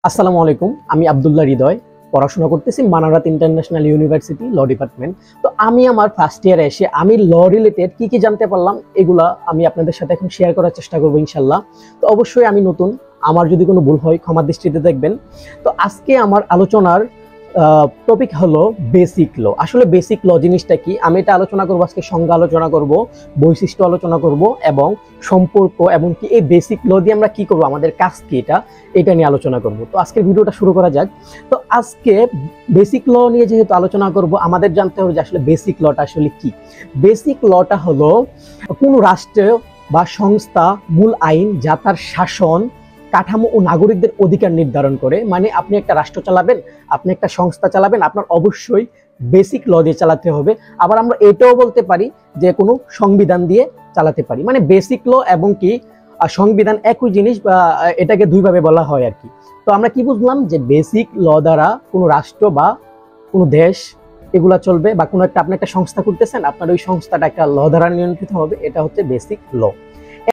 আসসালামু আলাইকুম। আমি আব্দুল্লাহ হৃদয় পড়াশোনা করতেছি Manarat international university law department. তো আমি আমার ফার্স্ট ইয়ারে এসে আমি ল রিলেটেড কি কি জানতে পারলাম এগুলা আমি আপনাদের সাথে এখন শেয়ার করার চেষ্টা করবো ইনশাল্লাহ। তো অবশ্যই আমি নতুন, আমার যদি কোনো ভুল হয় ক্ষমা দৃষ্টিতে দেখবেন। তো আজকে আমার আলোচনার টপিক হলো বেসিক ল। আসলে বেসিক ল জিনিসটা কি আমি এটা আলোচনা করবো, আজকে সংজ্ঞা আলোচনা করব, বৈশিষ্ট্য আলোচনা করব এবং সম্পর্ক, এবং কি এই বেসিক ল দিয়ে আমরা কি করব, আমাদের কাজ কি এটা নিয়ে আলোচনা করব। তো আজকের ভিডিওটা শুরু করা যাক। তো আজকে বেসিক ল নিয়ে যেহেতু আলোচনা করব, আমাদের জানতে হবে যে আসলে বেসিক লটা আসলে কি। বেসিক লটা হলো কোনো রাষ্ট্র বা সংস্থা মূল আইন যা তার শাসন কাঠামো ও নাগরিকদের অধিকার নির্ধারণ করে। মানে আপনি একটা রাষ্ট্র চালাবেন, আপনি একটা সংস্থা চালাবেন, আপনার অবশ্যই বেসিক ল দিয়ে চালাতে হবে। আবার আমরা এটাও বলতে পারি যে কোনো সংবিধান দিয়ে চালাতে পারি। মানে বেসিক ল এবং কি সংবিধান একই জিনিস, বা এটাকে দুইভাবে বলা হয় আর কি। তো আমরা কি বুঝলাম যে বেসিক ল দ্বারা কোনো রাষ্ট্র বা কোনো দেশ এগুলা চলবে, বা কোনো একটা আপনি একটা সংস্থা করতেছেন, আপনার ওই সংস্থাটা একটা ল দ্বারা নিয়ন্ত্রিত হবে, এটা হচ্ছে বেসিক ল।